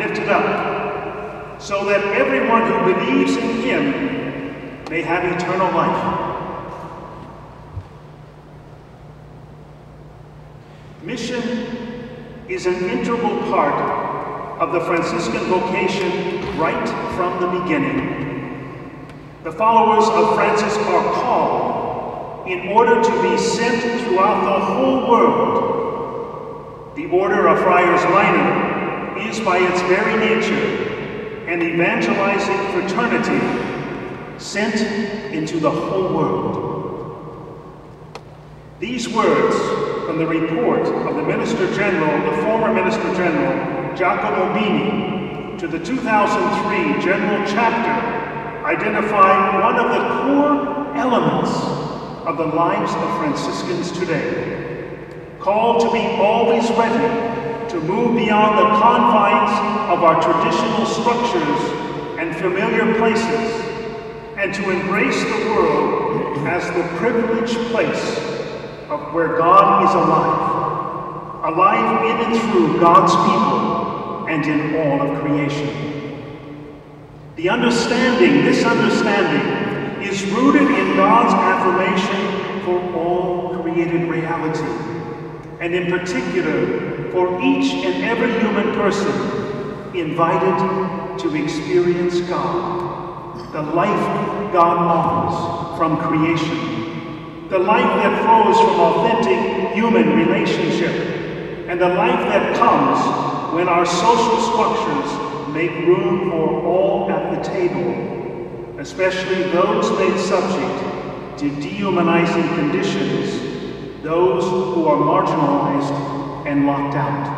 lifted up, so that everyone who believes in him may have eternal life. Mission is an integral part of the Franciscan vocation right from the beginning. The followers of Francis are called in order to be sent throughout the whole world. The order of Friars Minor is by its very nature an evangelizing fraternity sent into the whole world. These words from the report of the Minister General, the former Minister General, Giacomo Bini, to the 2003 General Chapter, identify one of the core elements of the lives of Franciscans today. Called to be always ready to move beyond the confines of our traditional structures and familiar places, and to embrace the world as the privileged place of where God is alive in and through God's people and in all of creation. This understanding is rooted in God's affirmation for all created reality, and in particular for each and every human person invited to experience God, the life God offers from creation, the life that flows from authentic human relationship, and the life that comes when our social structures make room for all at the table, especially those made subject to dehumanizing conditions, those who are marginalized and locked out.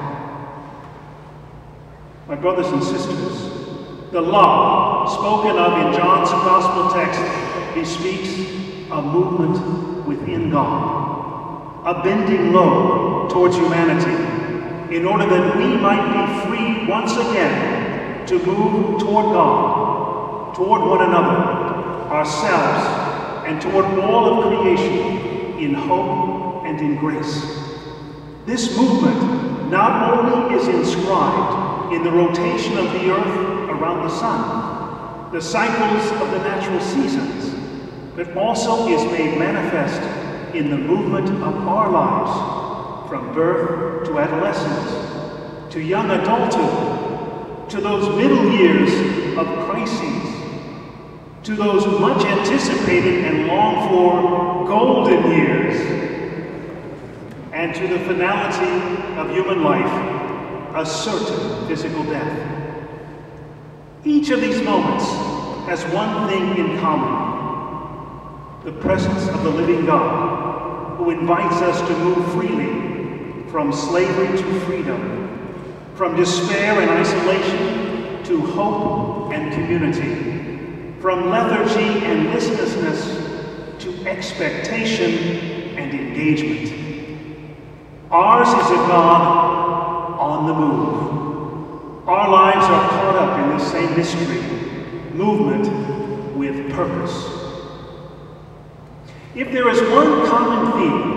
My brothers and sisters, the love spoken of in John's Gospel text bespeaks a movement within God, a bending low towards humanity, in order that we might be free once again to move toward God, toward one another, ourselves, and toward all of creation in hope and in grace. This movement not only is inscribed in the rotation of the earth around the sun, the cycles of the natural seasons, but also is made manifest in the movement of our lives, from birth to adolescence, to young adulthood, to those middle years of crises, to those much anticipated and longed for golden years, and to the finality of human life, a certain physical death. Each of these moments has one thing in common: the presence of the living God, who invites us to move freely from slavery to freedom, from despair and isolation to hope and community, from lethargy and listlessness to expectation and engagement. Ours is a God on the move. Our lives are caught up in this same mystery, movement with purpose. If there is one common theme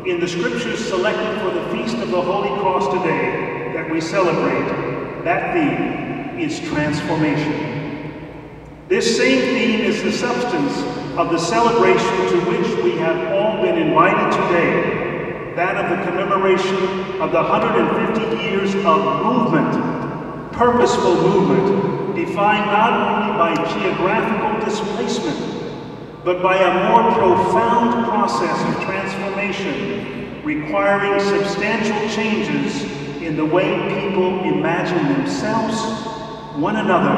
in the scriptures selected for the Feast of the Holy Cross today that we celebrate, that theme is transformation. This same theme is the substance of the celebration to which we have all been invited today, that of the commemoration of the 150 years of movement, purposeful movement, defined not only by geographical displacement, but by a more profound process of transformation, requiring substantial changes in the way people imagine themselves, one another,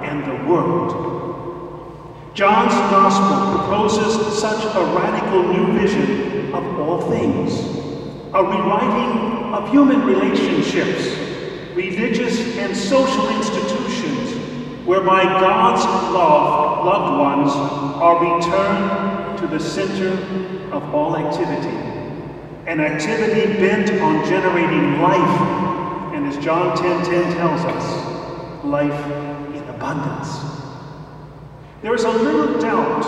and the world. John's Gospel proposes such a radical new vision of all things, a rewriting of human relationships, religious and social institutions, whereby God's loved ones are returned to the center of all activity, an activity bent on generating life, and as John 10:10 tells us, life in abundance. There is little doubt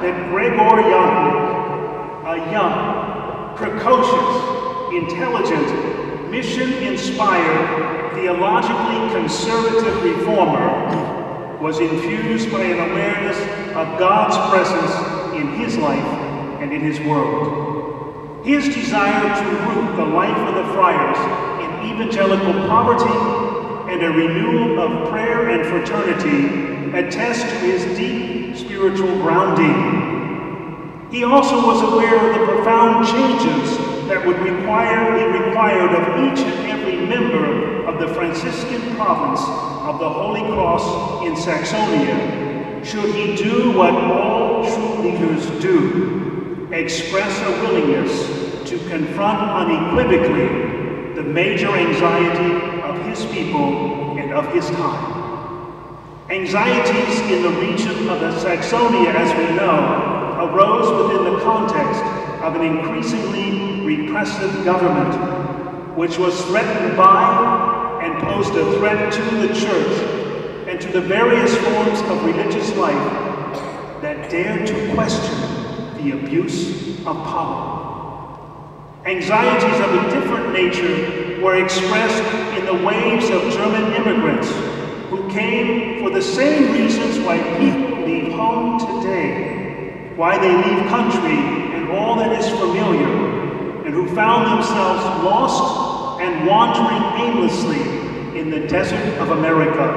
that Gregor Jannik, a young, precocious, intelligent, mission-inspired, theologically conservative reformer, was infused by an awareness of God's presence in his life and in his world. His desire to root the life of the Friars in evangelical poverty and a renewal of prayer and fraternity attest to his deep spiritual grounding. He also was aware of the profound changes that would be required of each and every member of the Franciscan province of the Holy Cross in Saxonia, should he do what all true leaders do, express a willingness to confront unequivocally the major anxiety of his people and of his time. Anxieties in the region of the Saxonia, as we know, arose within the context of an increasingly repressive government, which was threatened by and posed a threat to the Church and to the various forms of religious life that dared to question the abuse of power. Anxieties of a different nature were expressed in the waves of German immigrants who came for the same reasons why people leave home today, why they leave country and all that is familiar, and who found themselves lost and wandering aimlessly in the desert of America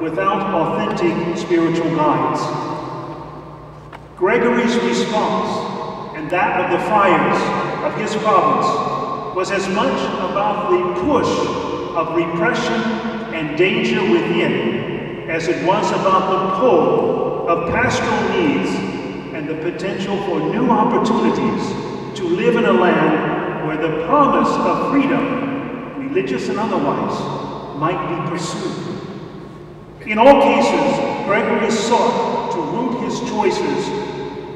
without authentic spiritual guides. Gregory's response, and that of the Friars of his province, was as much about the push of repression and danger within as it was about the pull of pastoral needs and the potential for new opportunities to live in a land where the promise of freedom, religious and otherwise, might be pursued. In all cases, Gregory sought to root his choices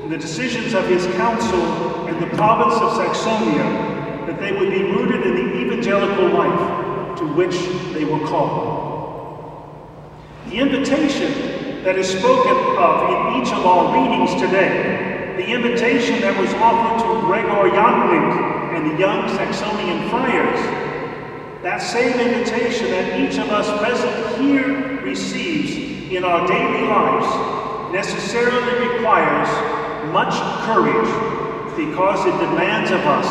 in the decisions of his council and the province of Saxonia, that they would be rooted in the evangelical life to which they were called. The invitation that is spoken of in each of our readings today, the invitation that was offered to Gregor Jannik and the young Saxonian friars, that same invitation that each of us present here receives in our daily lives, necessarily requires much courage, because it demands of us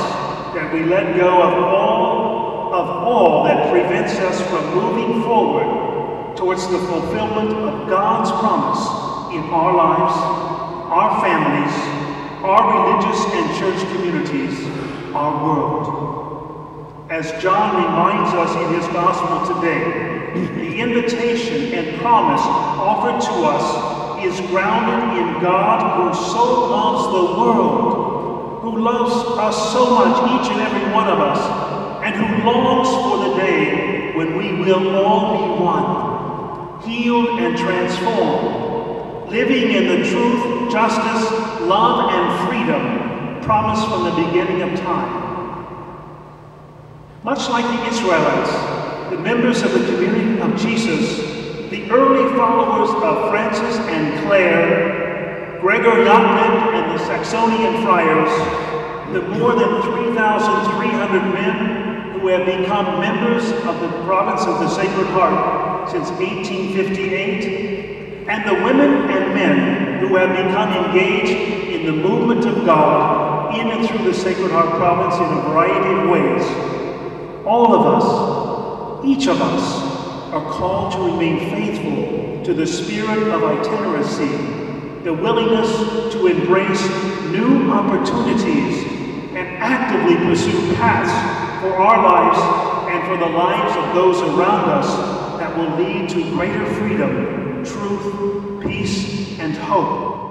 that we let go of all that prevents us from moving forward towards the fulfillment of God's promise in our lives, our families, our religious and church communities, our world. As John reminds us in his gospel today, the invitation and promise offered to us is grounded in God, who so loves the world, who loves us so much, each and every one of us, and who longs for the day when we will all be one, healed and transformed, living in the truth, justice, love, and freedom promised from the beginning of time. Much like the Israelites, the members of the community of Jesus, the early followers of Francis and Clare, Gregor Jannik and the Saxonian friars, the more than 3,300 men who have become members of the province of the Sacred Heart since 1858, and the women and men who have become engaged in the movement of God in and through the Sacred Heart province in a variety of ways. All of us, each of us, are called to remain faithful to the spirit of itinerancy, the willingness to embrace new opportunities and actively pursue paths for our lives and for the lives of those around us that will lead to greater freedom, truth, peace, and hope.